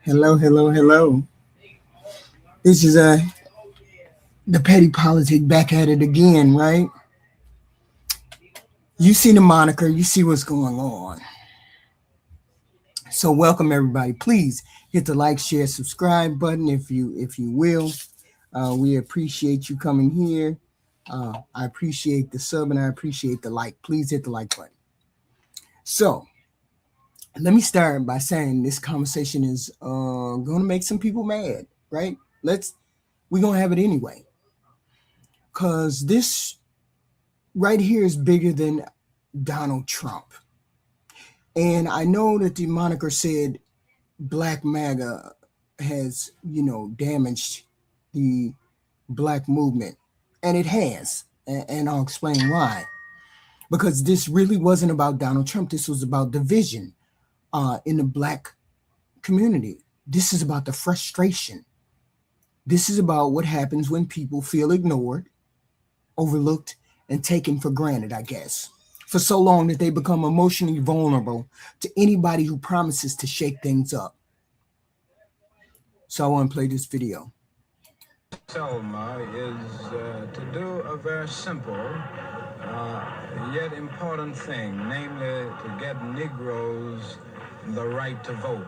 Hello, hello. This is the petty politic back at it again, right? You see the moniker, you see what's going on. So welcome everybody. Please hit the like, share, subscribe button if you will. We appreciate you coming here. I appreciate the sub and I appreciate the like. Please hit the like button. So let me start by saying this conversation is going to make some people mad, right? We're going to have it anyway. Because this right here is bigger than Donald Trump. And I know that the moniker said Black MAGA has, damaged the Black movement. And it has. And I'll explain why. Because this really wasn't about Donald Trump. This was about division in the Black community. This is about the frustration. This is about what happens when people feel ignored, overlooked, and taken for granted, I guess, for so long that they become emotionally vulnerable to anybody who promises to shake things up. So I want to play this video. Selma is to do a very simple yet important thing, namely to get Negroes the right to vote.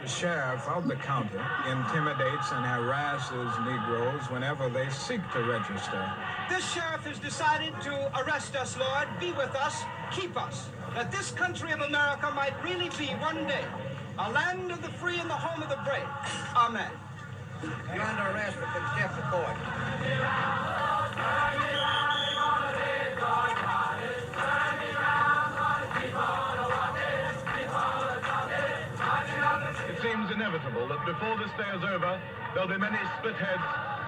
The sheriff of the county intimidates and harasses Negroes whenever they seek to register. This sheriff has decided to arrest us, Lord, be with us, keep us, that this country of America might really be one day a land of the free and the home of the brave. Amen. You're under arrest for contempt of court. It seems inevitable that before this day is over, there'll be many split heads,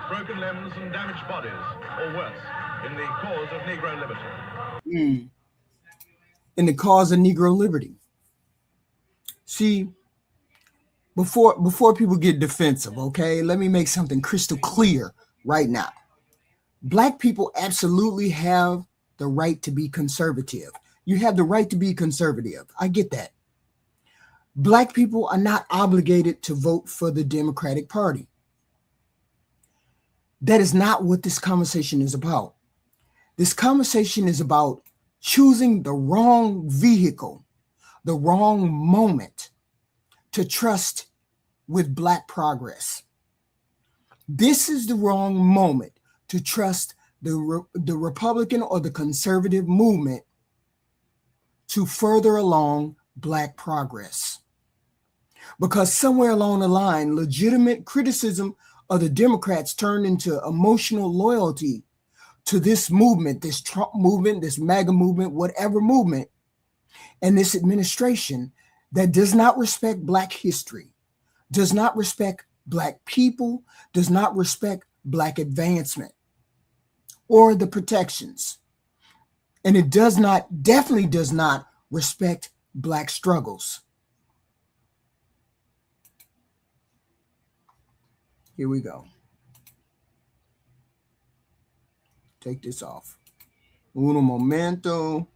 broken limbs, and damaged bodies, or worse, in the cause of Negro liberty. In the cause of Negro liberty. See, before people get defensive, okay, let me make something crystal clear right now. Black people absolutely have the right to be conservative. You have the right to be conservative. I get that. Black people are not obligated to vote for the Democratic Party. That is not what this conversation is about. This conversation is about choosing the wrong vehicle, the wrong moment to trust with Black progress. This is the wrong moment to trust the Republican or the conservative movement to further along Black progress. Because somewhere along the line, legitimate criticism of the Democrats turned into emotional loyalty to this movement, this Trump movement, this MAGA movement, whatever movement, and this administration that does not respect Black history, does not respect Black people, does not respect Black advancement or the protections. And it definitely does not respect Black struggles. Here we go. Take this off. Uno momento.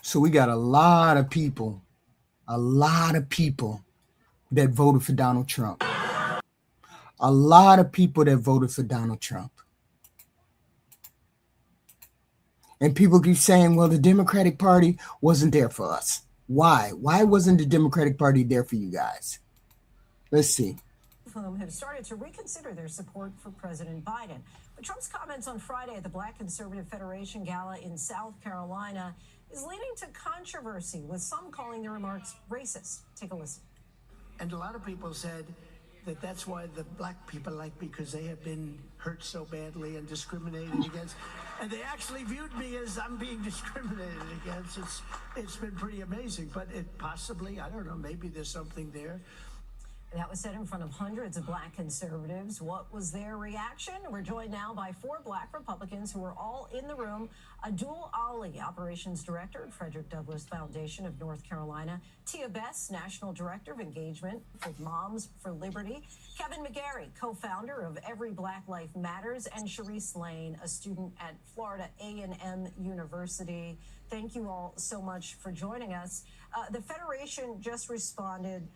So we got a lot of people that voted for Donald Trump. A lot of people that voted for Donald Trump. And people keep saying, well, the Democratic Party wasn't there for us. Why? Why wasn't the Democratic Party there for you guys? Let's see. whom have started to reconsider their support for President Biden. But Trump's comments on Friday at the Black Conservative Federation Gala in South Carolina is leading to controversy, with some calling the remarks racist. Take a listen. And a lot of people said that that's why the black people like me, because they have been hurt so badly and discriminated against. And they actually viewed me as I'm being discriminated against. It's been pretty amazing, but it possibly, I don't know, maybe there's something there. That was said in front of hundreds of black conservatives. What was their reaction? We're joined now by 4 black Republicans who were all in the room. Abdul Ali, Operations Director at Frederick Douglass Foundation of North Carolina. Tia Bess, National Director of Engagement with Moms for Liberty. Kevin McGarry, co-founder of Every Black Life Matters. And Sharice Lane, a student at Florida A&M University. Thank you all so much for joining us. The Federation just responded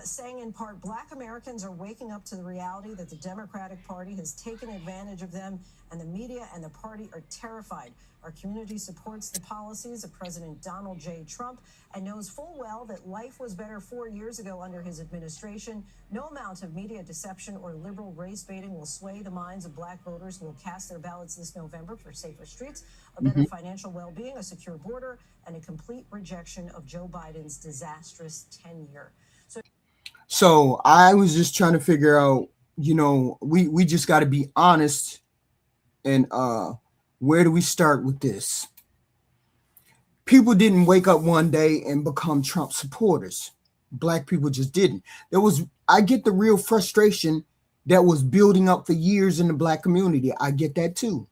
saying in part, Black Americans are waking up to the reality that the Democratic Party has taken advantage of them, and the media and the party are terrified. Our community supports the policies of President Donald J. Trump and knows full well that life was better 4 years ago under his administration. No amount of media deception or liberal race baiting will sway the minds of black voters who will cast their ballots this November for safer streets, a better financial well-being, a secure border, and a complete rejection of Joe Biden's disastrous tenure. So I was just trying to figure out, you know, we just got to be honest. And where do we start with this? People didn't wake up one day and become Trump supporters. Black people just didn't. I get the real frustration that was building up for years in the black community. I get that too.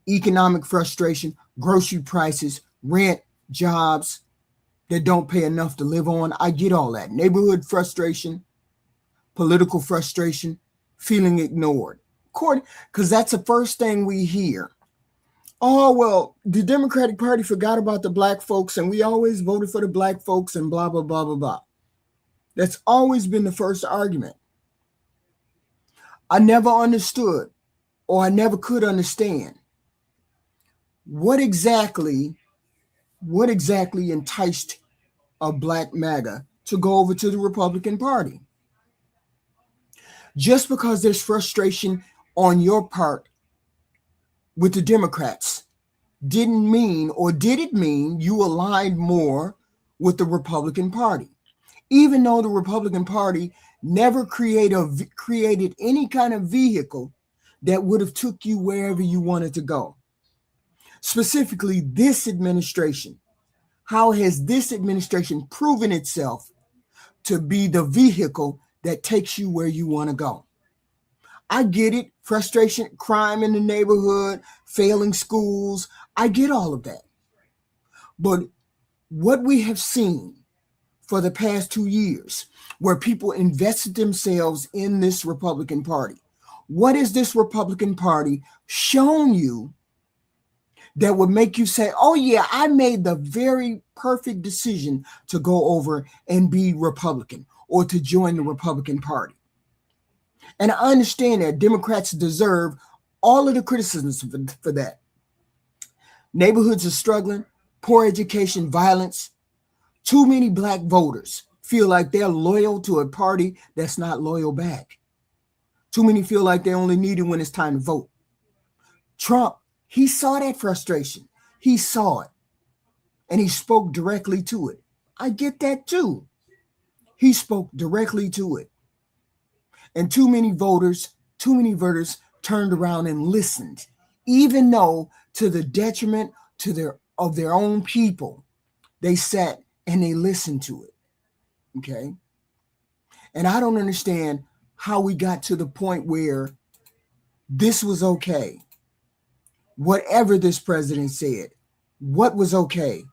Economic frustration, grocery prices, rent, jobs that don't pay enough to live on. I get all that. Neighborhood frustration, political frustration, feeling ignored. Because that's the first thing we hear. Oh, well, the Democratic Party forgot about the black folks and we always voted for the black folks and blah, blah, blah, blah, blah. That's always been the first argument. I never understood, or I never could understand, what exactly enticed a Black MAGA to go over to the Republican Party. Just because there's frustration on your part with the Democrats didn't mean, or did it mean, you aligned more with the Republican Party, even though the Republican Party never created any kind of vehicle that would have took you wherever you wanted to go. Specifically, this administration. How has this administration proven itself to be the vehicle that takes you where you want to go? I get it. Frustration, crime in the neighborhood, failing schools. I get all of that. But what we have seen for the past 2 years, where people invested themselves in this Republican Party, what has this Republican Party shown you that would make you say, oh yeah, I made the very perfect decision to go over and be Republican or to join the Republican Party? And I understand that Democrats deserve all of the criticisms for that. Neighborhoods are struggling, poor education, violence. Too many black voters feel like they're loyal to a party that's not loyal back. Too many feel like they only need it when it's time to vote. Trump, he saw that frustration. He saw it. And he spoke directly to it. I get that too. He spoke directly to it. And too many voters turned around and listened, even though to the detriment of their own people, they sat and they listened to it. Okay. And I don't understand how we got to the point where this was okay. Whatever this president said, what was okay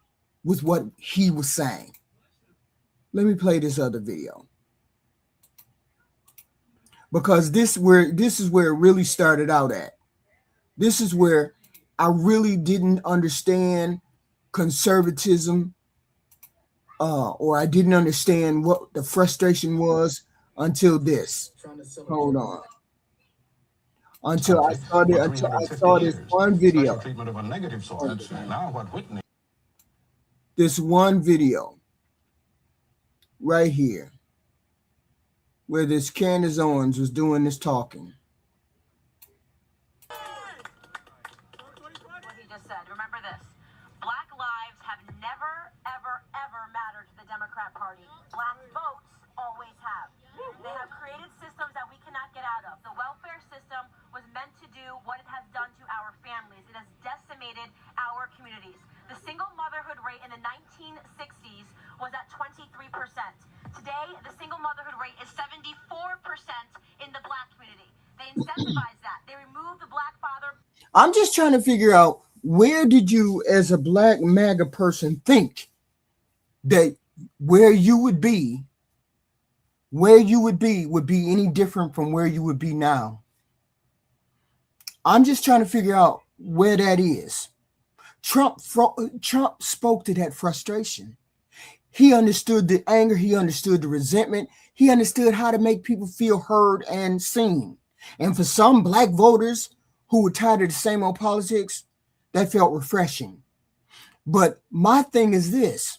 with what he was saying? Let me play this other video, because this is where it really started out at. This is where I really didn't understand conservatism, or I didn't understand what the frustration was until this. Hold on. Until I saw this one video. This one video right here. where this Candace Owens was doing this talking. What he just said. Remember this. Black lives have never, ever, ever mattered to the Democrat Party. Black votes always have. They have created systems that we cannot get out of. The welfare system was meant to do what it has done to our families. It has decimated our communities. The single motherhood rate in the 1960s was at 23%. Today, the single motherhood rate is 74% in the Black community. They incentivize that. They remove the Black father. I'm just trying to figure out, where did you, as a Black MAGA person, think that where you would be would be any different from where you would be now? I'm just trying to figure out where that is. Trump spoke to that frustration. He understood the anger. He understood the resentment. He understood how to make people feel heard and seen. And for some Black voters who were tired of the same old politics, that felt refreshing. But my thing is this.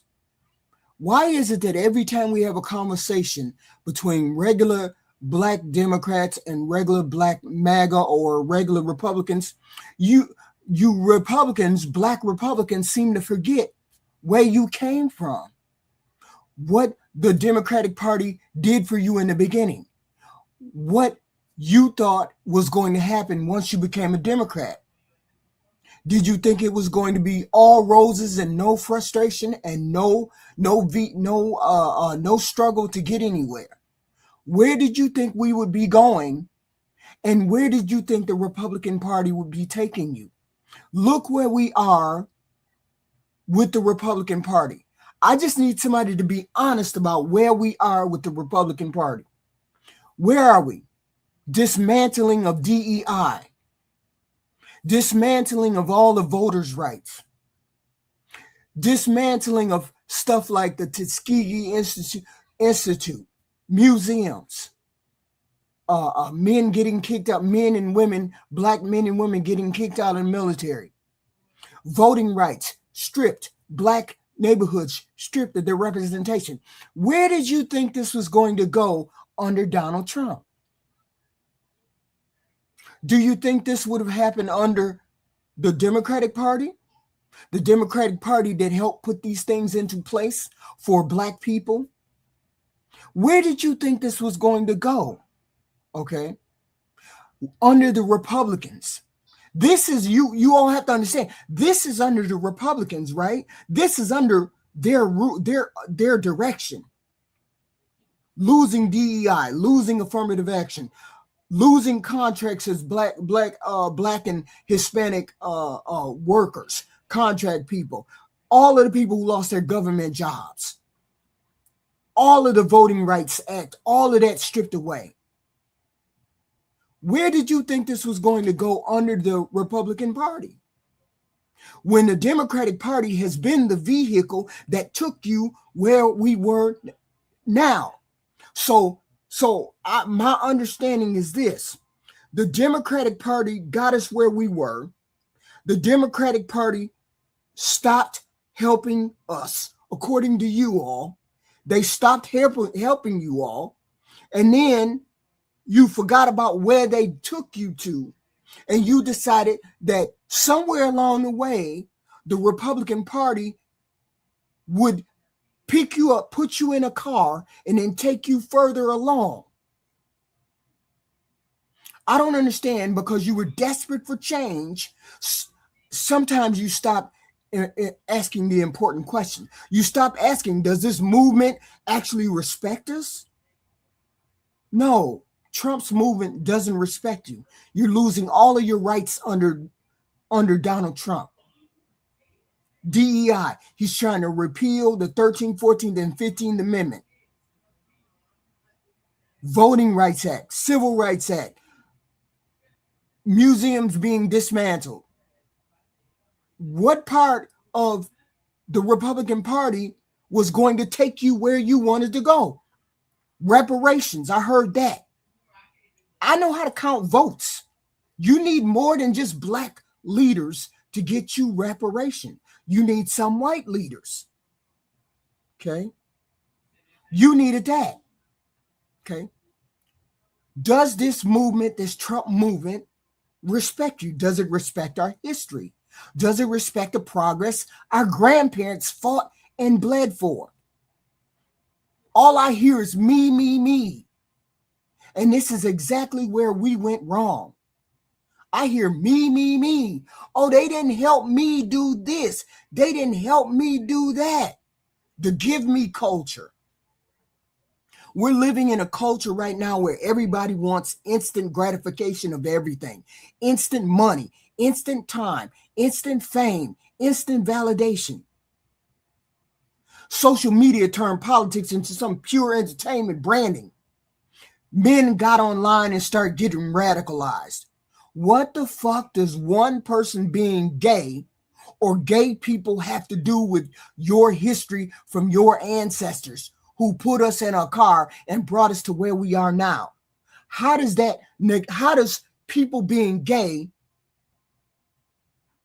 Why is it that every time we have a conversation between regular Black Democrats and regular Black MAGA or regular Republicans, you Republicans, Black Republicans, seem to forget where you came from, what the Democratic Party did for you in the beginning, what you thought was going to happen once you became a Democrat. Did you think it was going to be all roses and no frustration and no struggle to get anywhere? Where did you think we would be going, and where did you think the Republican Party would be taking you? Look where we are with the Republican Party. I just need somebody to be honest about where we are with the Republican Party. Where are we? Dismantling of DEI. Dismantling of all the voters' rights. Dismantling of stuff like the Tuskegee Institute, museums, men getting kicked out, men and women, Black men and women getting kicked out of the military. Voting rights stripped, Black neighborhoods stripped of their representation. Where did you think this was going to go under Donald Trump? Do you think this would have happened under the Democratic Party? The Democratic Party that helped put these things into place for Black people? Where did you think this was going to go? Okay. Under the Republicans. This is, you all have to understand, this is under the Republicans, right? This is under their direction. Losing DEI, losing affirmative action, losing contracts as black and Hispanic workers, contract people, all of the people who lost their government jobs, all of the Voting Rights Act, all of that stripped away. Where did you think this was going to go under the Republican Party? When the Democratic Party has been the vehicle that took you where we were now. So my understanding is this. The Democratic Party got us where we were. The Democratic Party stopped helping us, according to you all. They stopped helping you all. And then you forgot about where they took you to. And you decided that somewhere along the way, the Republican Party would pick you up, put you in a car, and then take you further along. I don't understand, because you were desperate for change. Sometimes you stop asking the important question. You stop asking, does this movement actually respect us? No, Trump's movement doesn't respect you. You're losing all of your rights under Donald Trump. DEI, he's trying to repeal the 13th, 14th, and 15th Amendment. Voting Rights Act, Civil Rights Act, museums being dismantled. What part of the Republican Party was going to take you where you wanted to go? Reparations, I heard that. I know how to count votes. You need more than just Black leaders to get you reparation. You need some white leaders. Okay. You needed that. Okay. Does this movement, this Trump movement, respect you? Does it respect our history? Does it respect the progress our grandparents fought and bled for? All I hear is me, me, me. And this is exactly where we went wrong. I hear me, me, me. Oh, they didn't help me do this. They didn't help me do that. The give me culture. We're living in a culture right now where everybody wants instant gratification of everything. Instant money, instant time, instant fame, instant validation. Social media turned politics into some pure entertainment branding. Men got online and started getting radicalized. What the fuck does one person being gay or gay people have to do with your history from your ancestors who put us in a car and brought us to where we are now? How does people being gay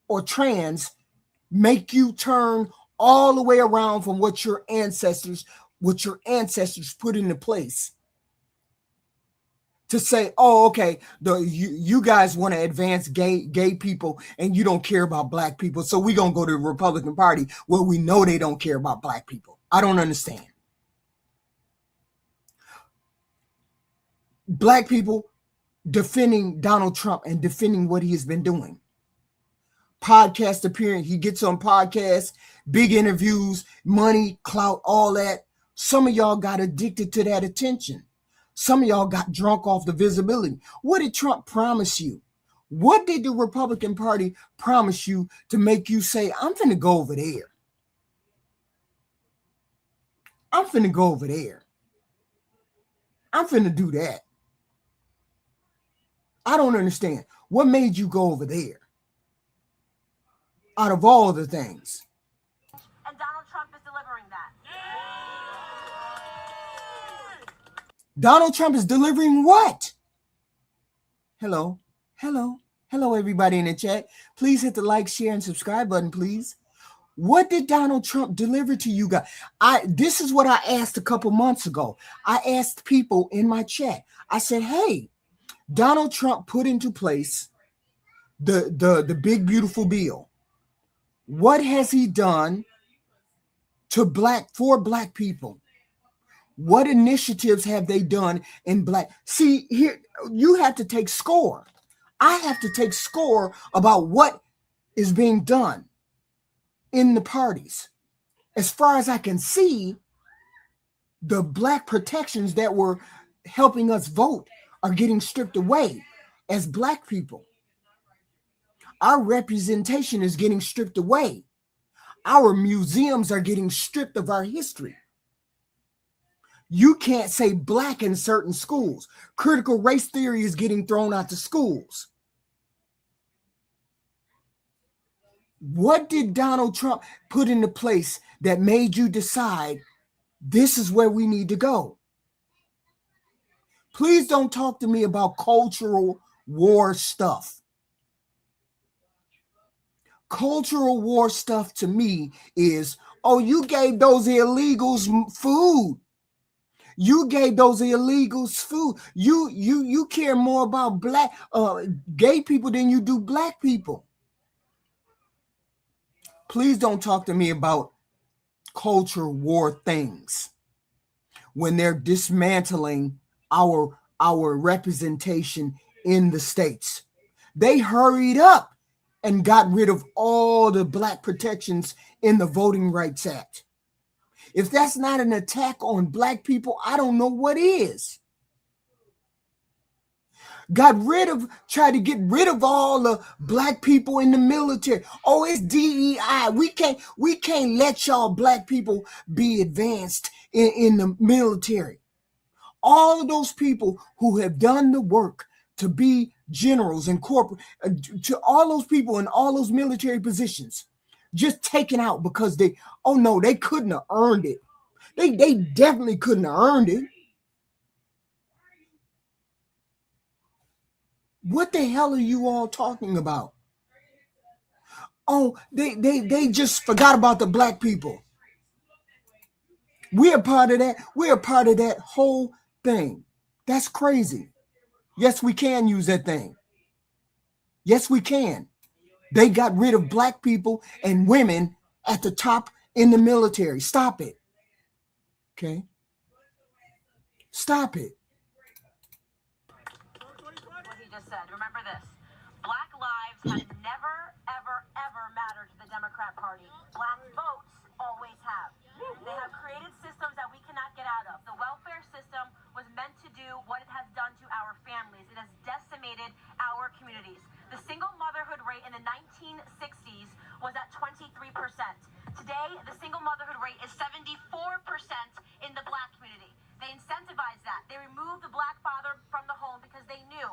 or trans make you turn all the way around from what your ancestors put into place? To say, oh, okay, you guys want to advance gay people and you don't care about black people, so we're going to go to the Republican Party where we know they don't care about black people. I don't understand. Black people defending Donald Trump and defending what he has been doing. Podcast appearance, he gets on podcasts, big interviews, money, clout, all that. Some of y'all got addicted to that attention. Some of y'all got drunk off the visibility. What did Trump promise you? What did the Republican Party promise you to make you say, I'm finna go over there? I'm finna go over there. I'm finna do that. I don't understand. What made you go over there? Out of all the things. And Donald Trump is delivering that. Donald Trump is delivering what? Hello, everybody in the chat. Please hit the like, share, and subscribe button, please. What did Donald Trump deliver to you guys? This is what I asked a couple months ago. I asked people in my chat. I said, hey, Donald Trump put into place the big, beautiful bill. What has he done for black people? What initiatives have they done in black? See, here, you have to take score. I have to take score about what is being done in the parties. As far as I can see, the black protections that were helping us vote are getting stripped away as black people. Our representation is getting stripped away. Our museums are getting stripped of our history. You can't say black in certain schools. Critical race theory is getting thrown out to schools. What did Donald Trump put into place that made you decide this is where we need to go? Please don't talk to me about cultural war stuff. Cultural war stuff to me is, oh, you gave those illegals food. You gave those illegals food. You care more about gay people than you do black people. Please don't talk to me about culture war things when they're dismantling our representation in the states. They hurried up and got rid of all the black protections in the Voting Rights Act. If that's not an attack on black people, I don't know what is. Tried to get rid of all the black people in the military. Oh, it's DEI. We can't let y'all black people be advanced in the military. All of those people who have done the work to be generals and corporate, to all those people in all those military positions, just taken out because they couldn't have earned it. They definitely couldn't have earned it. What the hell are you all talking about? Oh, they just forgot about the black people. We're part of that. We're a part of that whole thing. That's crazy. Yes, we can use that thing. Yes, we can. They got rid of black people and women at the top in the military. Stop it. Okay? Stop it. What he just said. Remember this. Black lives have never, ever, ever mattered to the Democrat Party. Black votes always have. They have created systems that we cannot get out of. The welfare system was meant to do what it has done to our families. It has decimated our communities. The single motherhood rate in the 1960s was at 23%. Today, the single motherhood rate is 74% in the black community. They incentivized that. They removed the black father from the home because they knew.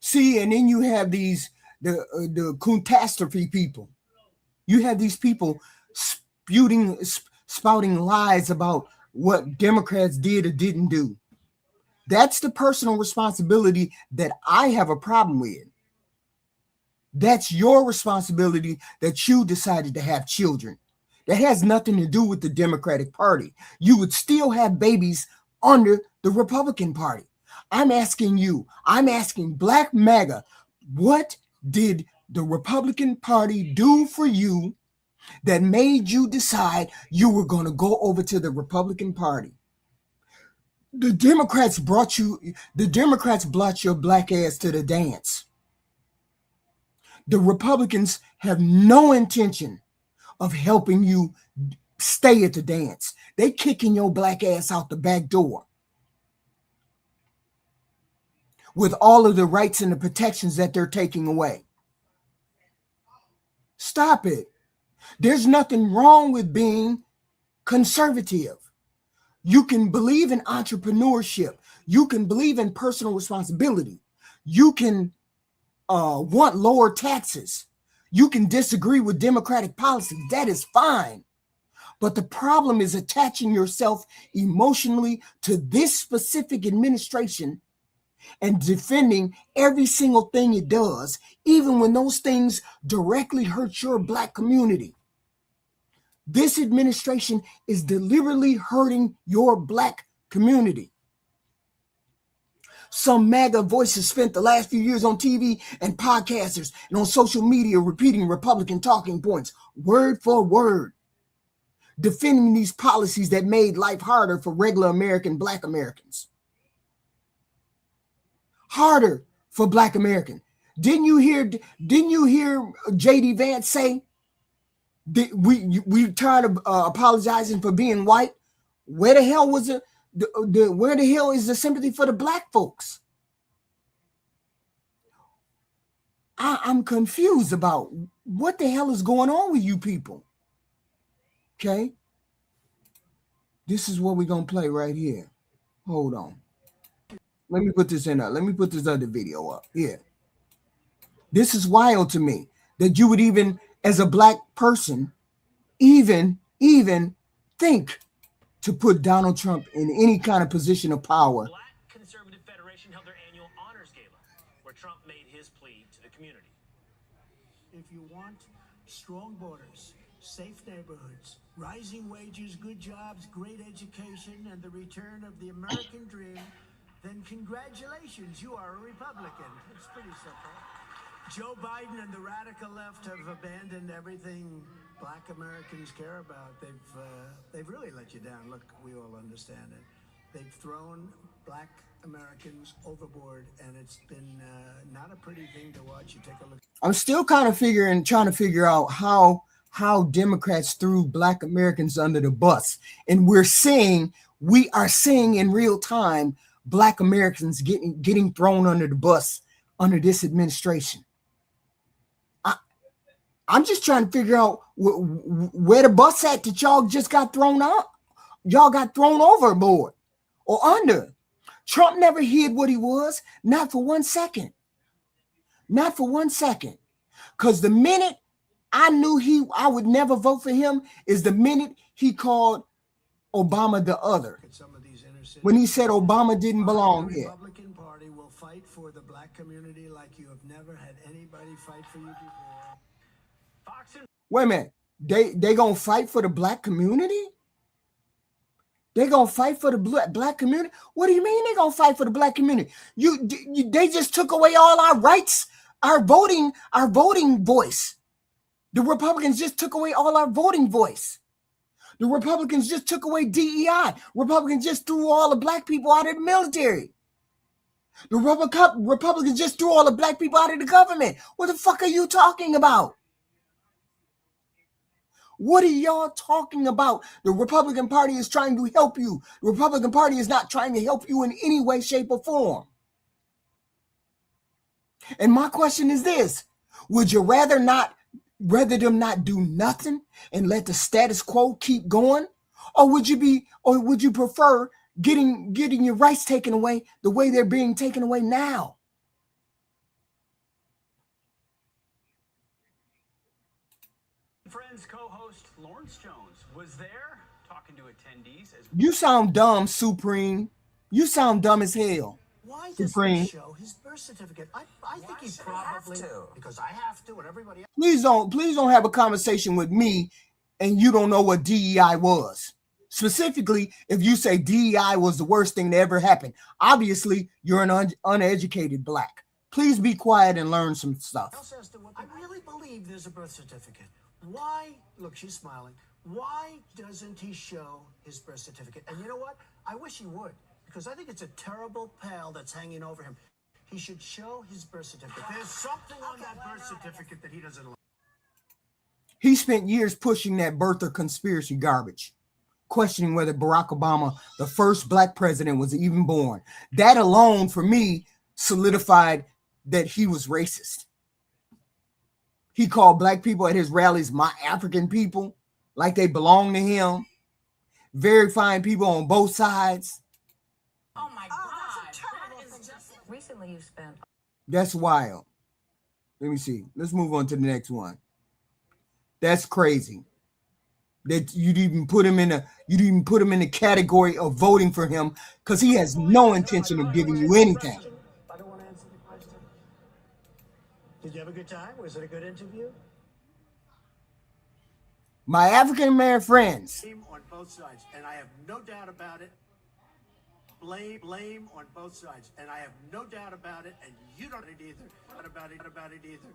See, and then you have these the catastrophe people. You have these people spouting lies about what Democrats did or didn't do. That's the personal responsibility that I have a problem with. That's your responsibility that you decided to have children. That has nothing to do with the Democratic Party. You would still have babies under the Republican Party. I'm asking you, I'm asking Black MAGA, what did the Republican Party do for you that made you decide you were going to go over to the Republican Party? The Democrats brought your black ass to the dance. The Republicans have no intention of helping you stay at the dance. They kicking your black ass out the back door with all of the rights and the protections that they're taking away. Stop it. There's nothing wrong with being conservative. You can believe in entrepreneurship. You can believe in personal responsibility. You can want lower taxes. You can disagree with Democratic policy. That is fine. But the problem is attaching yourself emotionally to this specific administration and defending every single thing it does, even when those things directly hurt your black community. This administration is deliberately hurting your black community. Some MAGA voices spent the last few years on TV and podcasters and on social media repeating Republican talking points, word for word, defending these policies that made life harder for regular American black Americans. Harder for black Americans. Didn't you hear J.D. Vance say that we tired of apologizing for being white? Where the hell was it? Where the hell is the sympathy for the black folks? I'm confused about what the hell is going on with you people. Okay. This is what we're going to play right here. Hold on. Let me put this in there. Let me put this other video up here. This is wild to me that you would even, as a black person, even think to put Donald Trump in any kind of position of power. Black Conservative Federation held their annual honors gala, where Trump made his plea to the community. If you want strong borders, safe neighborhoods, rising wages, good jobs, great education, and the return of the American dream, then congratulations, you are a Republican. It's pretty simple. Joe Biden and the radical left have abandoned everything black Americans care about. They've really let you down. Look, we all understand it. They've thrown black Americans overboard, and it's been not a pretty thing to watch. You take a look. I'm still kind of trying to figure out how Democrats threw black Americans under the bus, and we are seeing in real time black Americans getting thrown under the bus under this administration. I'm just trying to figure out where the bus at that y'all just got thrown out. Y'all got thrown overboard or under. Trump never hid what he was, not for 1 second. Not for 1 second. Because the minute I knew I would never vote for him is the minute he called Obama the other. When he said Obama didn't belong here. The Republican Party will fight for the black community like you have never had anybody fight for you before. Wait a minute. They gonna fight for the black community? They're going to fight for the black community? What do you mean they're going to fight for the black community? They just took away all our rights, our voting voice. The Republicans just took away all our voting voice. The Republicans just took away DEI. Republicans just threw all the black people out of the military. The Republicans just threw all the black people out of the government. What the fuck are you talking about? What are y'all talking about? The Republican Party is trying to help you. The Republican Party is not trying to help you in any way, shape, or form. And my question is this: would you rather them not do nothing and let the status quo keep going, or would you prefer getting your rights taken away the way they're being taken away now? Friends co-host Lawrence Jones was there talking to attendees. You sound dumb, Supreme. You sound dumb as hell. Why does he show his birth certificate? I think he probably because I have to and everybody else. Please don't have a conversation with me and you don't know what DEI was. Specifically, if you say DEI was the worst thing that ever happened, obviously you're an uneducated black. Please be quiet and learn some stuff. I really believe there's a birth certificate. Why? Look, she's smiling. Why doesn't he show his birth certificate? And you know what? I wish he would, because I think it's a terrible pall that's hanging over him. He should show his birth certificate. There's something on that birth certificate that he doesn't like. He spent years pushing that birther conspiracy garbage, questioning whether Barack Obama, the first black president, was even born. That alone, for me, solidified that he was racist. He called black people at his rallies my African people, like they belong to him. Very fine people on both sides. Oh my God. That is just... Recently you spent... That's wild. Let me see. Let's move on to the next one. That's crazy. That you'd even put him in the category of voting for him, because he has no intention of giving you anything. I don't want to answer the question. Did you have a good time? Was it a good interview? My African American friends. On both sides, and I have no doubt about it. Blame on both sides, and I have no doubt about it, and you don't either. Not about it either.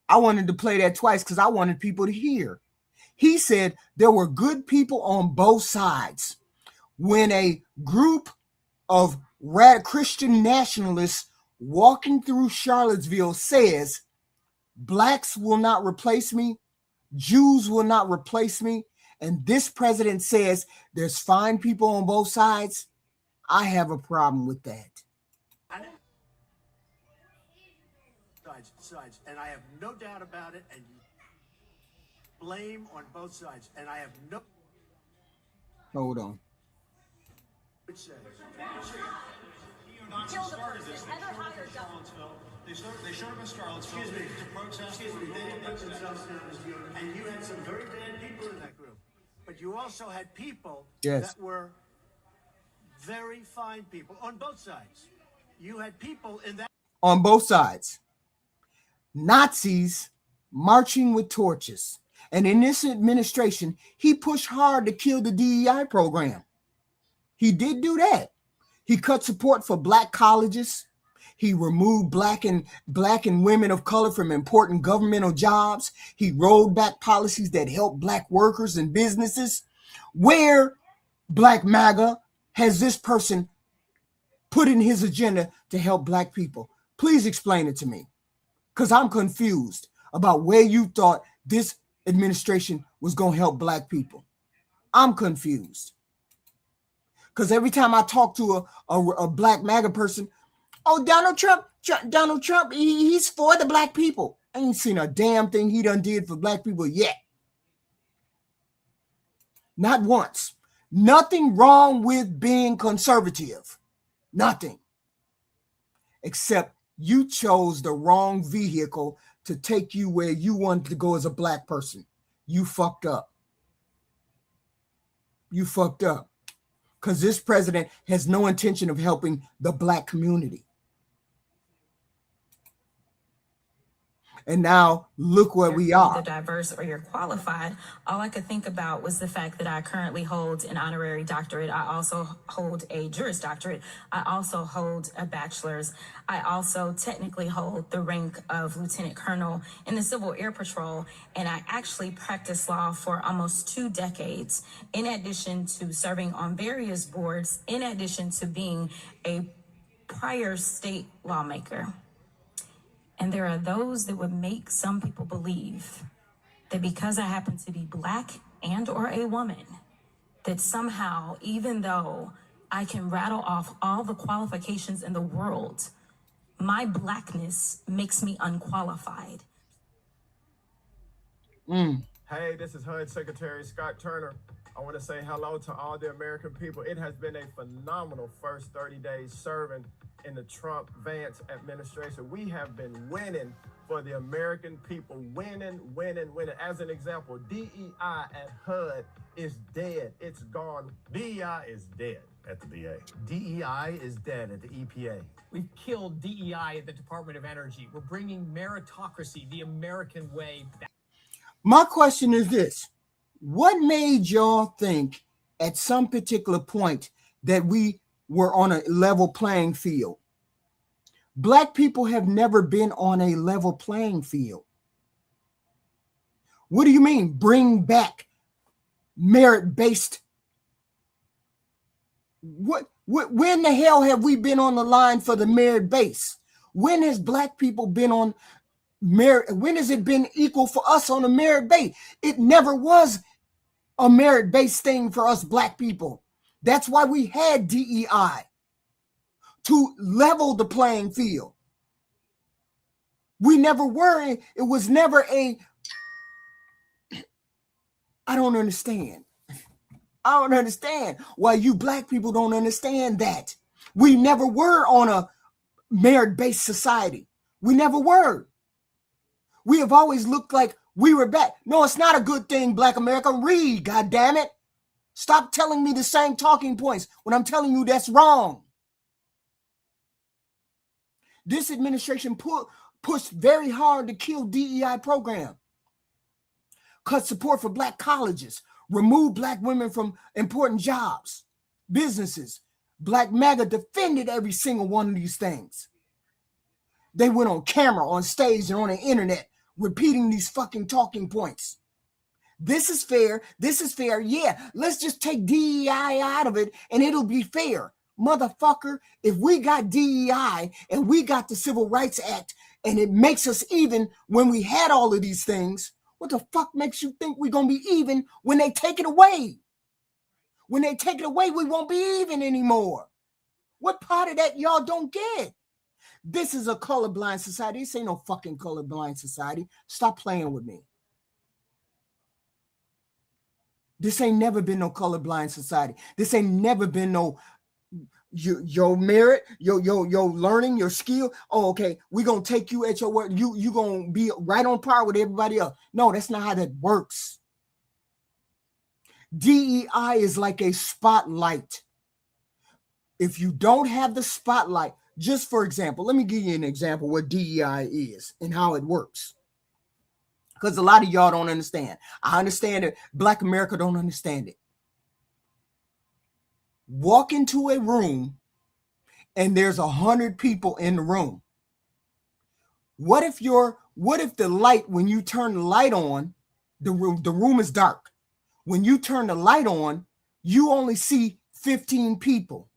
I wanted to play that twice because I wanted people to hear. He said there were good people on both sides. When a group of Christian nationalists walking through Charlottesville says, blacks will not replace me, Jews will not replace me, and this president says there's fine people on both sides, I have a problem with that. Sides, and I have no doubt about it, and blame on both sides, and I have no... Hold on. They showed up in Charlottesville to protest. And you had some very bad people in that group. But you also had people that were very fine people on both sides. You had people in that... On both sides. Nazis marching with torches. And in this administration, he pushed hard to kill the DEI program. He did do that. He cut support for black colleges. He removed black and women of color from important governmental jobs. He rolled back policies that helped black workers and businesses. Where Black MAGA has this person put in his agenda to help black people? Please explain it to me, because I'm confused about where you thought this administration was going to help black people. I'm confused. Because every time I talk to a Black MAGA person, oh, Donald Trump, he's for the black people. I ain't seen a damn thing he done did for black people yet. Not once. Nothing wrong with being conservative. Nothing. Except you chose the wrong vehicle to take you where you wanted to go as a black person. You fucked up. You fucked up. Because this president has no intention of helping the black community. And now look where we are. Either diverse or you're qualified. All I could think about was the fact that I currently hold an honorary doctorate. I also hold a Juris Doctorate. I also hold a bachelor's. I also technically hold the rank of Lieutenant Colonel in the Civil Air Patrol. And I actually practiced law for almost 2 decades, in addition to serving on various boards, in addition to being a prior state lawmaker. And there are those that would make some people believe that because I happen to be Black and or a woman, that somehow, even though I can rattle off all the qualifications in the world, my Blackness makes me unqualified. Hey, this is HUD Secretary Scott Turner. I want to say hello to all the American people. It has been a phenomenal first 30 days serving in the Trump-Vance administration. We have been winning for the American people, winning. As an example, DEI at HUD is dead. It's gone. DEI is dead at the VA. DEI is dead at the EPA. We've killed DEI at the Department of Energy. We're bringing meritocracy, the American way, back. My question is this. What made y'all think at some particular point that we were on a level playing field? Black people have never been on a level playing field. What do you mean? Bring back merit-based. When the hell have we been on the line for the merit base? When has Black people been on merit? When has it been equal for us on a merit base? It never was a merit-based thing for us Black people. That's why we had DEI, to level the playing field. We never were. It was never a. I don't understand. I don't understand why you Black people don't understand that. We never were on a merit-based society. We never were. We have always looked like we were back. No, it's not a good thing, Black America. Read, goddammit. Stop telling me the same talking points when I'm telling you that's wrong. This administration pushed very hard to kill DEI program, cut support for Black colleges, remove Black women from important jobs, businesses. Black MAGA defended every single one of these things. They went on camera, on stage, and on the internet repeating these fucking talking points. This is fair. This is fair. Yeah, let's just take DEI out of it and it'll be fair. Motherfucker, if we got DEI and we got the Civil Rights Act and it makes us even when we had all of these things, what the fuck makes you think we're going to be even when they take it away? When they take it away, we won't be even anymore. What part of that y'all don't get? This is a colorblind society. This ain't no fucking colorblind society. Stop playing with me. This ain't never been no colorblind society. This ain't never been no your merit, your learning, your skill. Oh, okay, we're gonna take you at your word. You gonna be right on par with everybody else. No, that's not how that works. DEI is like a spotlight. If you don't have the spotlight, just for example, let me give you an example what DEI is and how it works. Because a lot of y'all don't understand. I understand it. Black America don't understand it. Walk into a room and there's 100 people in the room. What if the light, when you turn the light on, the room is dark. When you turn the light on, you only see 15 people.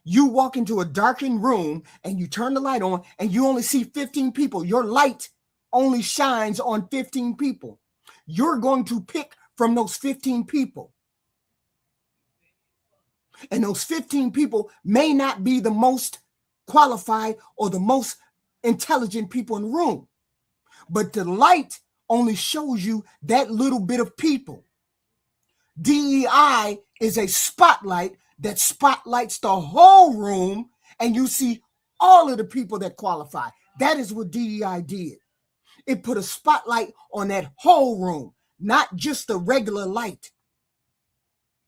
You walk into a darkened room and you turn the light on and you only see 15 people. Your light only shines on 15 people. You're going to pick from those 15 people. And those 15 people may not be the most qualified or the most intelligent people in the room. But the light only shows you that little bit of people. DEI is a spotlight that spotlights the whole room and you see all of the people that qualify. That is what DEI did. It put a spotlight on that whole room, not just the regular light.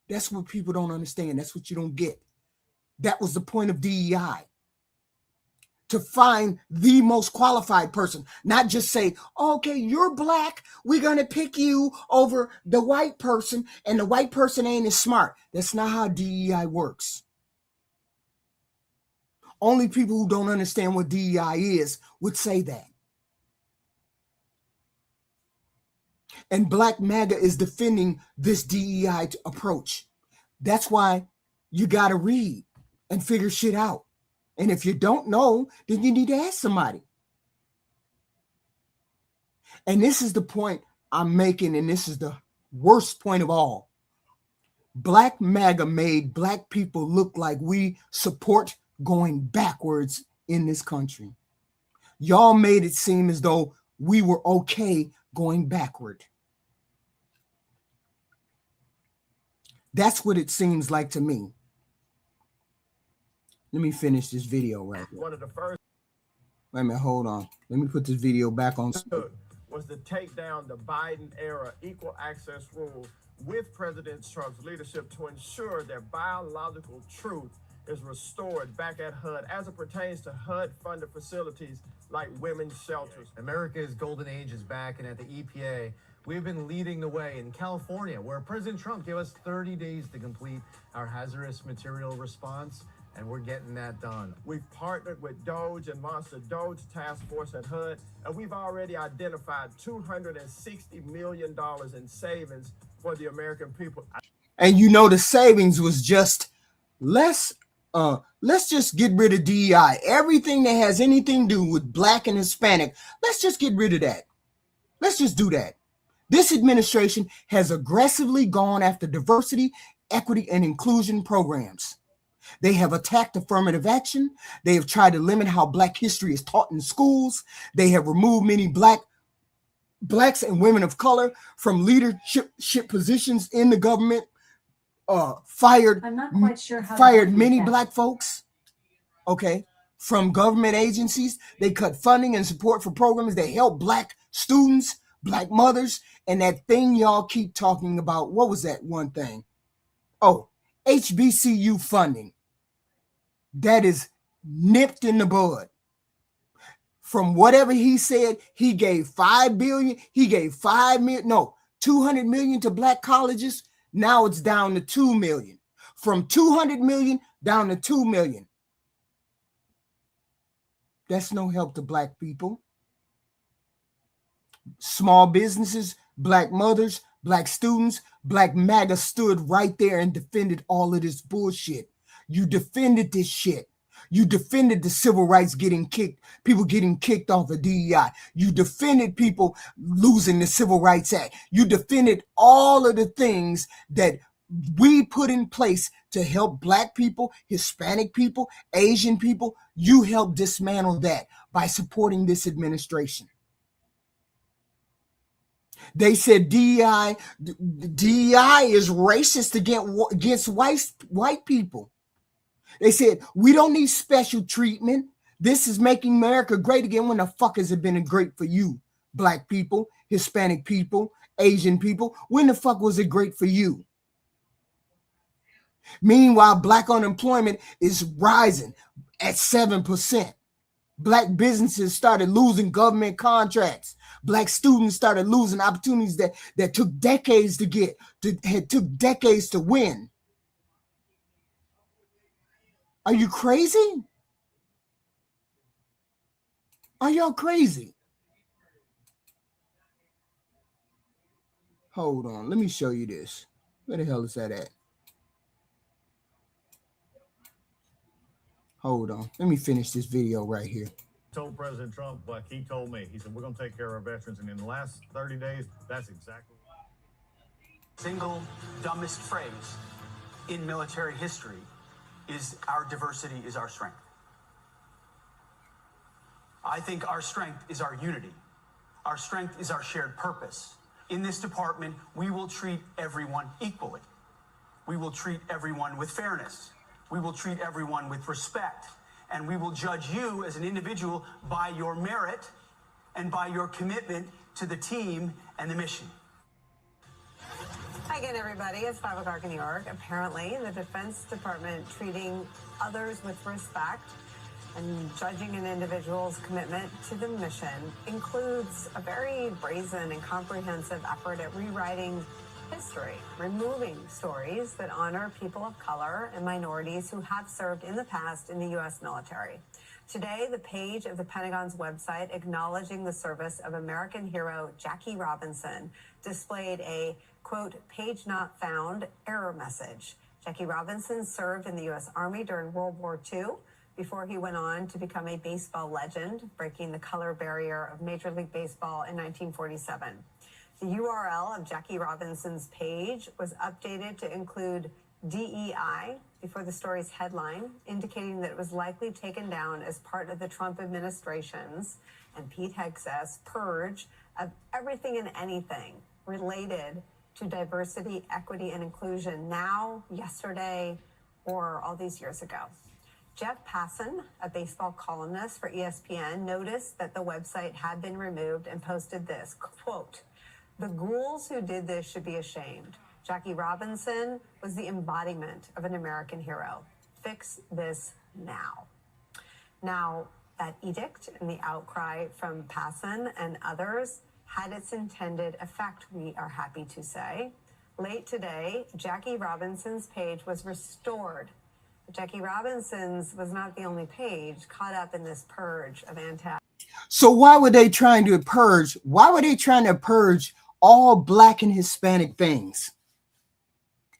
That's what people don't understand. That's what you don't get. That was the point of DEI. to find the most qualified person, not just say, okay, you're black, we're going to pick you over the white person, and the white person ain't as smart. That's not how DEI works. Only people who don't understand what DEI is would say that. And Black MAGA is defending this DEI approach. That's why you got to read and figure shit out. And if you don't know, then you need to ask somebody. And this is the point I'm making, and this is the worst point of all. Black MAGA made black people look like we support going backwards in this country. Y'all made it seem as though we were okay going backward. That's what it seems like to me. Let me finish this video right here. One of the first. Wait a minute, hold on. Let me put this video back on. Was to take down the Biden era equal access rule with President Trump's leadership to ensure that biological truth is restored back at HUD as it pertains to HUD-funded facilities like women's shelters. America's golden age is back, and at the EPA, we've been leading the way in California, where President Trump gave us 30 days to complete our hazardous material response, and we're getting that done. We've partnered with Doge and launched the Doge Task Force at HUD, and we've already identified $260 million in savings for the American people. And you know the savings was just let's just get rid of DEI. Everything that has anything to do with black and Hispanic, let's just get rid of that. Let's just do that. This administration has aggressively gone after diversity, equity, and inclusion programs. They have attacked affirmative action. They have tried to limit how black history is taught in schools. They have removed many blacks and women of color from leadership positions in the government. Fired many black folks, okay, from government agencies. They cut funding and support for programs that help black students, black mothers, and that thing y'all keep talking about. What was that one thing? Oh, HBCU funding. That is nipped in the bud. From whatever he said, he gave $5 billion. He gave $200 million to black colleges. Now it's down to $2 million. From $200 million down to $2 million. That's no help to black people. Small businesses, black mothers, black students, Black MAGA stood right there and defended all of this bullshit. You defended this shit. You defended the civil rights people getting kicked off of DEI. You defended people losing the Civil Rights Act. You defended all of the things that we put in place to help black people, Hispanic people, Asian people. You helped dismantle that by supporting this administration. They said DEI is racist against white people. They said, we don't need special treatment. This is making America great again. When the fuck has it been great for you, black people, Hispanic people, Asian people? When the fuck was it great for you? Meanwhile, black unemployment is rising at 7%. Black businesses started losing government contracts. Black students started losing opportunities that took decades to get, took decades to win. Are you crazy? Are y'all crazy? Hold on, let me show you this. Where the hell is that at? Hold on, let me finish this video right here. Told President Trump, like he told me, he said, we're going to take care of our veterans. And in the last 30 days, that's exactly. Single dumbest phrase in military history is our diversity is our strength. I think our strength is our unity. Our strength is our shared purpose. In this department, we will treat everyone equally. We will treat everyone with fairness. We will treat everyone with respect. And we will judge you as an individual by your merit and by your commitment to the team and the mission. Hi again, everybody. It's 5 o'clock in New York. Apparently, the Defense Department treating others with respect And judging an individual's commitment to the mission includes a very brazen and comprehensive effort at rewriting history, removing stories that honor people of color and minorities who have served in the past in the U.S. military. Today, the page of the Pentagon's website acknowledging the service of American hero Jackie Robinson displayed a, quote, page not found error message. Jackie Robinson served in the U.S. Army during World War II before he went on to become a baseball legend, breaking the color barrier of Major League Baseball in 1947. The URL of Jackie Robinson's page was updated to include DEI before the story's headline, indicating that it was likely taken down as part of the Trump administration's, and Pete Hegseth's, purge of everything and anything related to diversity, equity, and inclusion now, yesterday, or all these years ago. Jeff Passan, a baseball columnist for ESPN, noticed that the website had been removed and posted this, quote, "The ghouls who did this should be ashamed. Jackie Robinson was the embodiment of an American hero. Fix this now." Now, that edict and the outcry from Passan and others had its intended effect, we are happy to say. Late today, Jackie Robinson's page was restored. Jackie Robinson's was not the only page caught up in this purge of anti. So why were they trying to purge? Why were they trying to purge all Black and Hispanic things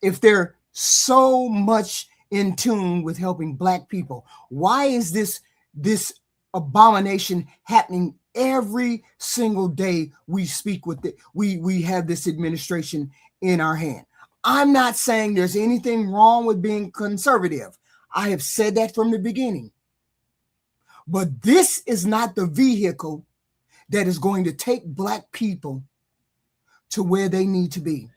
if they're so much in tune with helping Black people? Why is this abomination happening every single day we speak with it? We have this administration in our hand. I'm not saying there's anything wrong with being conservative. I have said that from the beginning. But this is not the vehicle that is going to take Black people to where they need to be.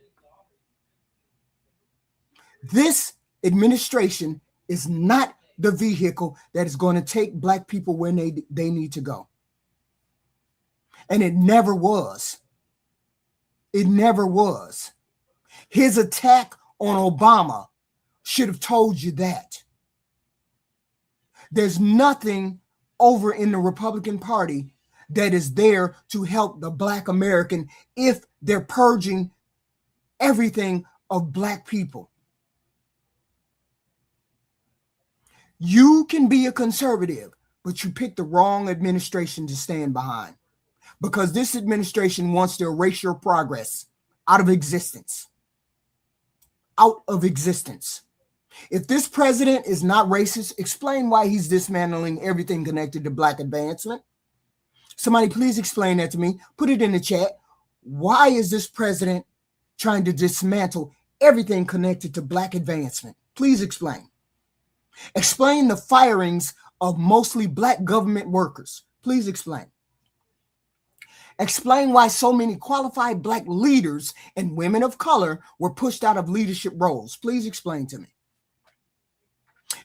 This administration is not the vehicle that is going to take Black people where they need to go. And it never was. It never was. His attack on Obama should have told you that. There's nothing over in the Republican Party that is there to help the Black American if they're purging everything of Black people. You can be a conservative, but you pick the wrong administration to stand behind, because this administration wants to erase your progress out of existence. Out of existence. If this president is not racist, explain why he's dismantling everything connected to Black advancement. Somebody please explain that to me. Put it in the chat. Why is this president trying to dismantle everything connected to Black advancement? Please explain. Explain the firings of mostly Black government workers. Please explain. Explain why so many qualified Black leaders and women of color were pushed out of leadership roles. Please explain to me.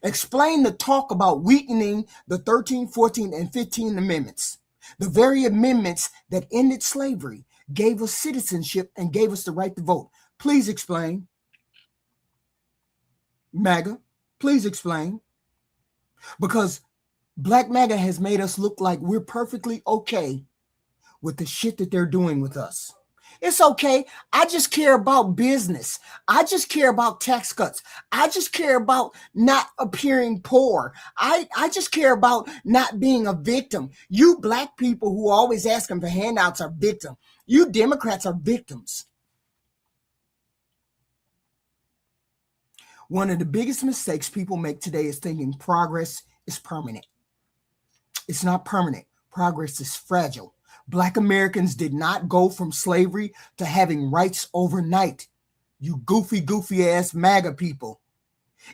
Explain the talk about weakening the 13th, 14th, and 15th Amendments, the very amendments that ended slavery, gave us citizenship, and gave us the right to vote. Please explain. MAGA, please explain. Because Black MAGA has made us look like we're perfectly okay with the shit that they're doing with us. It's okay. I just care about business. I just care about tax cuts. I just care about not appearing poor. I just care about not being a victim. You Black people who are always asking for handouts are victims. You Democrats are victims. One of the biggest mistakes people make today is thinking progress is permanent. It's not permanent. Progress is fragile. Black Americans did not go from slavery to having rights overnight. You goofy ass MAGA people.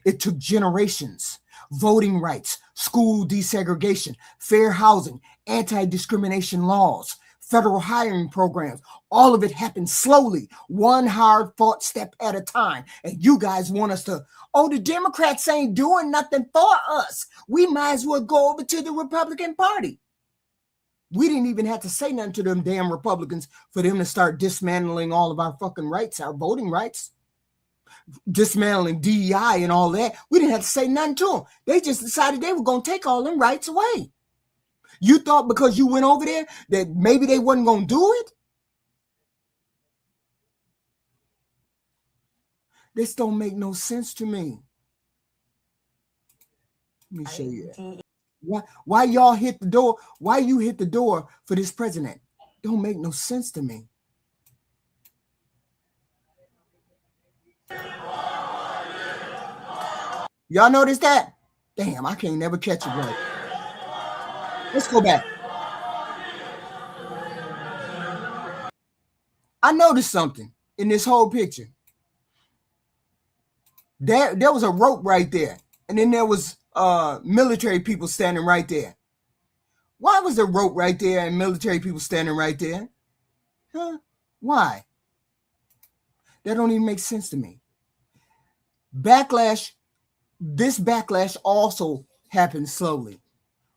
It took generations. Voting rights, school desegregation, fair housing, anti-discrimination laws, federal hiring programs. All of it happened slowly, one hard-fought step at a time. And you guys want us to, oh, the Democrats ain't doing nothing for us. We might as well go over to the Republican Party. We didn't even have to say nothing to them damn Republicans for them to start dismantling all of our fucking rights, our voting rights. dismantling DEI and all that. We didn't have to say nothing to them. They just decided they were going to take all them rights away. You thought because you went over there that maybe they wasn't going to do it? This don't make no sense to me. Let me show you. Why y'all hit the door? Why you hit the door for this president? Don't make no sense to me. Y'all notice that? Damn, I can't never catch it right. Let's go back. I noticed something in this whole picture. There was a rope right there, and then there was military people standing right there. Why was there rope right there and military people standing right there? Huh? Why? That don't even make sense to me. Backlash. This backlash also happens slowly.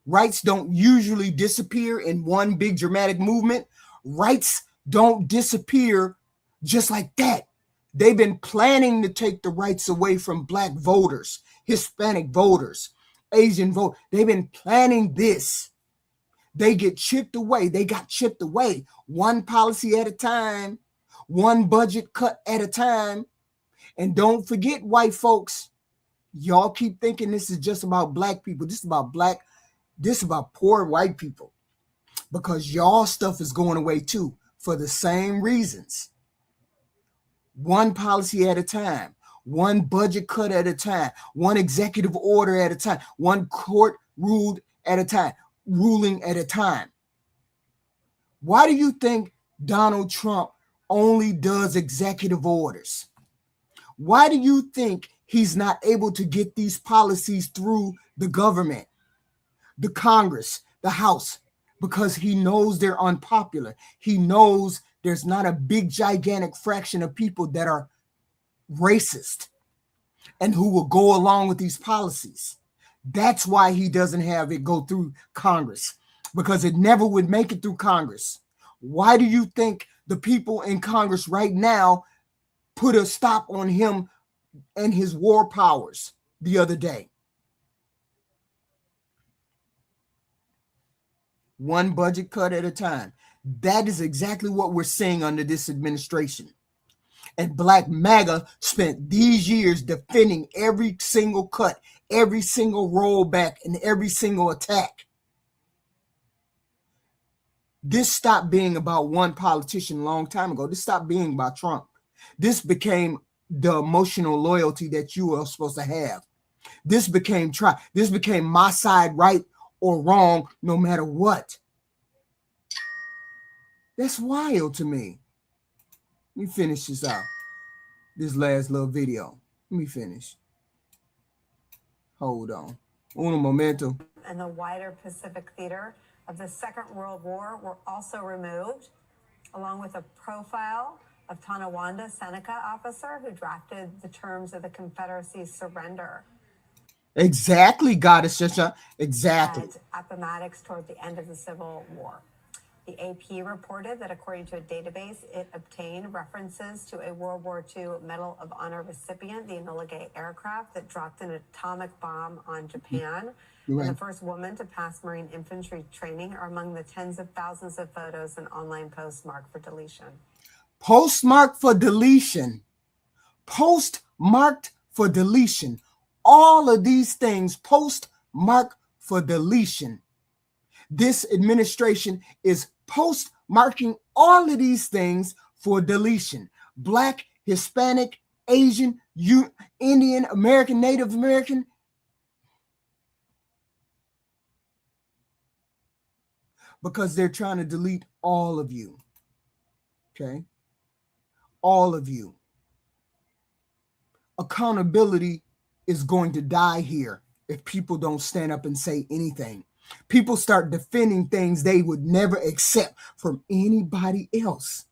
Rights don't usually disappear in one big dramatic movement. Rights don't disappear just like that. They've been planning to take the rights away from Black voters, Hispanic voters, Asian voters. They've been planning this. They get chipped away. They got chipped away one policy at a time, one budget cut at a time. And don't forget, white folks, y'all keep thinking this is just about Black people. This is about poor white people, because y'all stuff is going away too for the same reasons. One policy at a time, one budget cut at a time, one executive order at a time, one court ruling at a time. Why do you think Donald Trump only does executive orders? Why do you think he's not able to get these policies through the government, the Congress, the House? Because he knows they're unpopular. He knows there's not a big, gigantic fraction of people that are racist and who will go along with these policies. That's why he doesn't have it go through Congress, because it never would make it through Congress. Why do you think the people in Congress right now put a stop on him and his war powers the other day? One budget cut at a time. That is exactly what we're seeing under this administration. And Black MAGA spent these years defending every single cut, every single rollback, and every single attack. This stopped being about one politician a long time ago. This stopped being about Trump. This became the emotional loyalty that you are supposed to have. This became my side, right or wrong, no matter what. That's wild to me. Let me finish this out. This last little video. Let me finish. Hold on. Un momento. And the wider Pacific theater of the Second World War were also removed, along with a profile of Tonawanda Seneca officer who drafted the terms of the Confederacy's surrender. Exactly, Goddess Shasha. Exactly. At Appomattox toward the end of the Civil War. The AP reported that according to a database, it obtained references to a World War II Medal of Honor recipient, the Enola Gay aircraft that dropped an atomic bomb on Japan. Right. And the first woman to pass Marine infantry training are among the tens of thousands of photos and online posts marked for deletion. Postmarked for deletion. Postmarked for deletion. All of these things postmarked for deletion. This administration is postmarking all of these things for deletion. Black, Hispanic, Asian, Indian, American, Native American. Because they're trying to delete all of you. Okay? All of you. Accountability is going to die here if people don't stand up and say anything. People start defending things they would never accept from anybody else.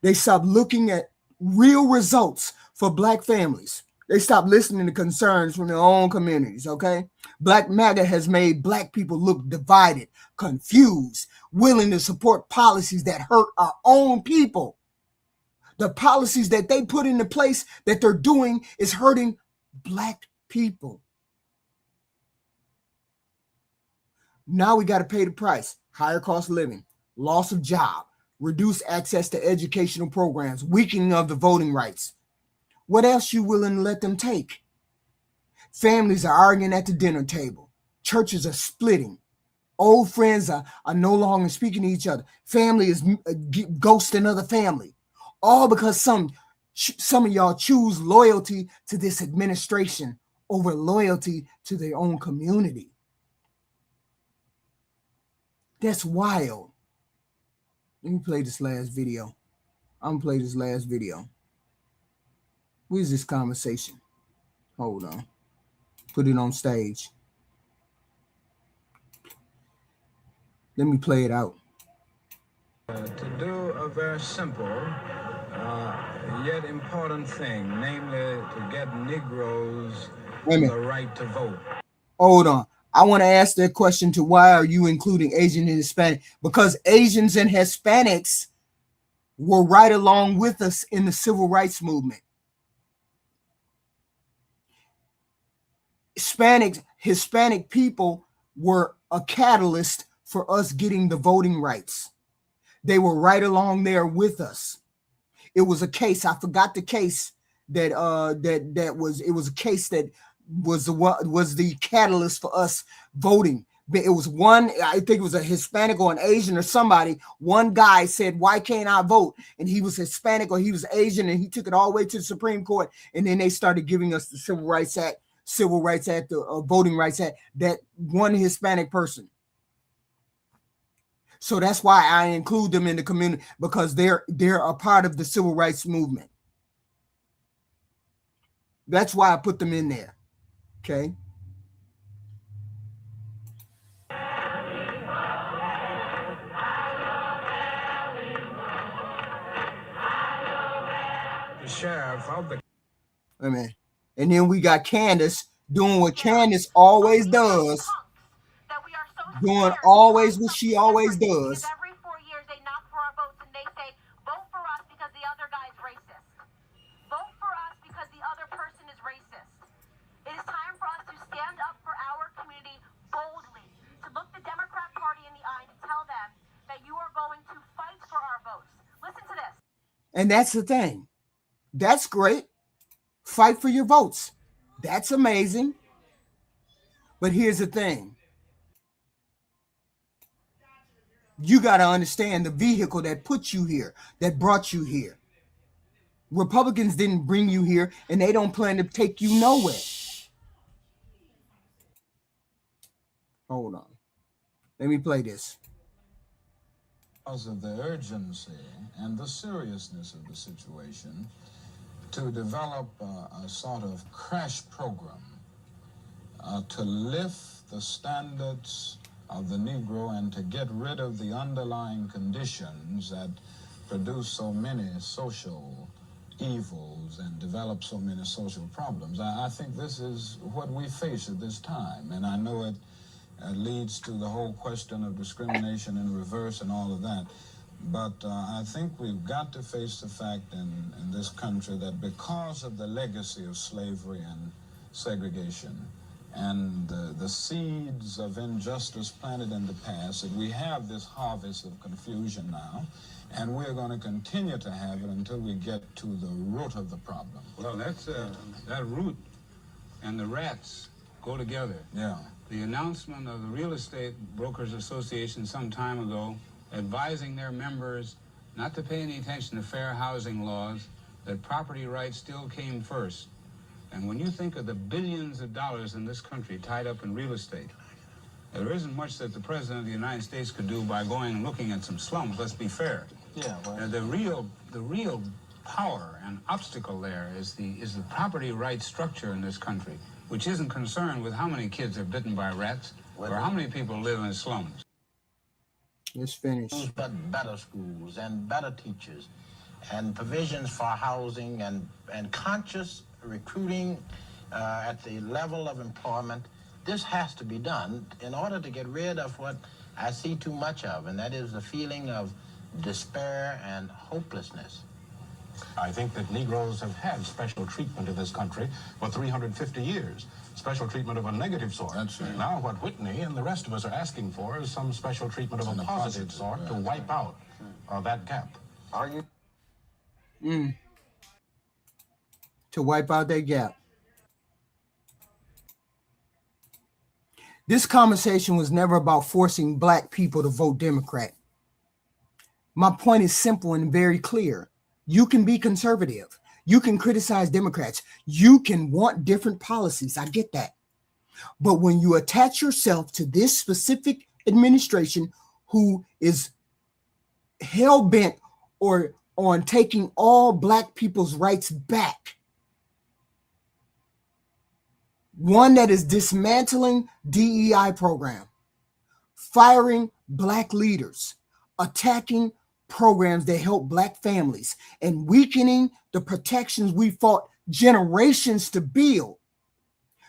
They stop looking at real results for Black families. They stop listening to concerns from their own communities, okay? Black MAGA has made Black people look divided, confused, willing to support policies that hurt our own people. The policies that they put into place that they're doing is hurting Black people. Now we got to pay the price. Higher cost of living, loss of job, reduced access to educational programs, weakening of the voting rights. What else you willing to let them take? Families are arguing at the dinner table. Churches are splitting. Old friends are no longer speaking to each other. Family is ghosting other family. All because some of y'all choose loyalty to this administration over loyalty to their own community. That's wild. Let me play this last video. I'm gonna play this last video. Where's this conversation? Hold on. Put it on stage. Let me play it out. To do a very simple yet important thing, namely to get Negroes the right to vote. Hold on. I want to ask that question to why are you including Asian and Hispanic? Because Asians and Hispanics were right along with us in the civil rights movement. Hispanic people were a catalyst for us getting the voting rights. They were right along there with us. It was a case. I forgot the case that was a case that was the catalyst for us voting. It was one, I think it was a Hispanic or an Asian or somebody. One guy said, "Why can't I vote?" And he was Hispanic or he was Asian, and he took it all the way to the Supreme Court. And then they started giving us the Civil Rights Act, the Voting Rights Act, that one Hispanic person. So that's why I include them in the community, because they're a part of the civil rights movement. That's why I put them in there. Okay. The sheriff of the... Amen. And then we got Candace doing what Candace always does. Doing always what she always does. Every 4 years they knock for our votes and they say, vote for us because the other guy's racist. Vote for us because the other person is racist. It is time for us to stand up for our community boldly, to look the Democrat Party in the eye and tell them that you are going to fight for our votes. Listen to this. And that's the thing. That's great. Fight for your votes. That's amazing. But here's the thing. You got to understand the vehicle that put you here, that brought you here. Republicans didn't bring you here, and they don't plan to take you nowhere. Hold on. Let me play this. Because of the urgency and the seriousness of the situation, to develop a sort of crash program to lift the standards of the Negro and to get rid of the underlying conditions that produce so many social evils and develop so many social problems. I think this is what we face at this time, and I know it leads to the whole question of discrimination in reverse and all of that. But I think we've got to face the fact in this country that because of the legacy of slavery and segregation and the seeds of injustice planted in the past, that we have this harvest of confusion now, and we're going to continue to have it until we get to the root of the problem. Well, that's that root and the rats go together. Yeah. The announcement of the Real Estate Brokers Association some time ago advising their members not to pay any attention to fair housing laws, that property rights still came first. And when you think of the billions of dollars in this country tied up in real estate, there isn't much that the President of the United States could do by going and looking at some slums. Let's be fair. Yeah. Well, The real power and obstacle there is the property rights structure in this country, which isn't concerned with how many kids are bitten by rats or how many people live in slums. Let's finish. But better schools and better teachers and provisions for housing and conscious recruiting at the level of employment. This has to be done in order to get rid of what I see too much of, and that is the feeling of despair and hopelessness. I think that Negroes have had special treatment in this country for 350 years. Special treatment of a negative sort. That's right. Now what Whitney and the rest of us are asking for is some special treatment of a positive sort to wipe out that gap. Are you? To wipe out that gap. This conversation was never about forcing black people to vote Democrat. My point is simple and very clear. You can be conservative. You can criticize Democrats. You can want different policies. I get that. But when you attach yourself to this specific administration who is hell-bent or on taking all black people's rights back, one that is dismantling DEI program, firing black leaders, attacking programs that help black families, and weakening the protections we fought generations to build,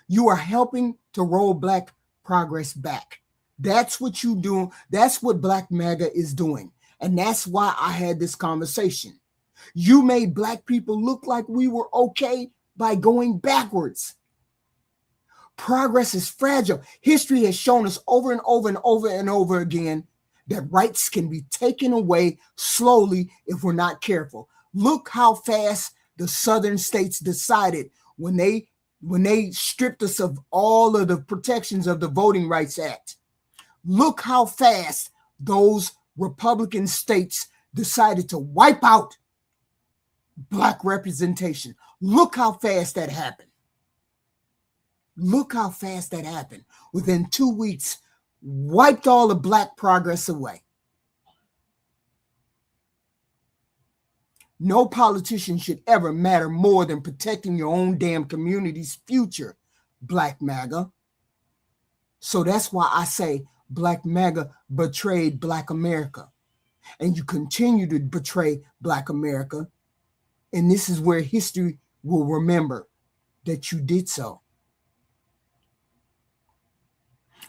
you are helping to roll black progress back. That's what you do. That's what Black MAGA is doing. And that's why I had this conversation. You made black people look like we were okay by going backwards. Progress is fragile. History has shown us over and over and over and over again that rights can be taken away slowly if we're not careful. Look how fast the southern states decided when they stripped us of all of the protections of the Voting Rights Act. Look how fast those Republican states decided to wipe out black representation. Look how fast that happened. Look how fast that happened. Within 2 weeks, wiped all the black progress away. No politician should ever matter more than protecting your own damn community's future, Black MAGA. So that's why I say Black MAGA betrayed Black America. And you continue to betray Black America. And this is where history will remember that you did so.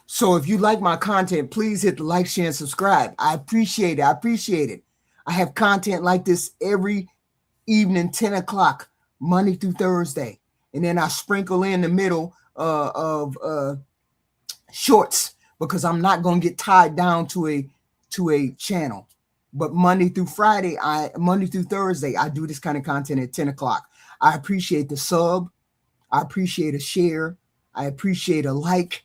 So if you like my content, please hit the like, share, and subscribe. I appreciate it. I appreciate it. I have content like this every evening, 10 o'clock, Monday through Thursday. And then I sprinkle in the middle of shorts because I'm not going to get tied down to a channel. But Monday through Thursday, I do this kind of content at 10 o'clock. I appreciate the sub. I appreciate a share. I appreciate a like.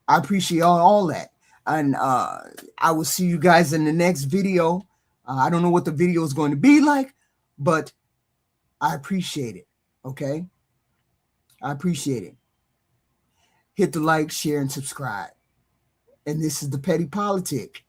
I appreciate all that. And I will see you guys in the next video. I don't know what the video is going to be like, but I appreciate it. Okay? I appreciate it. Hit the like, share, and subscribe. And this is The Petty Politic.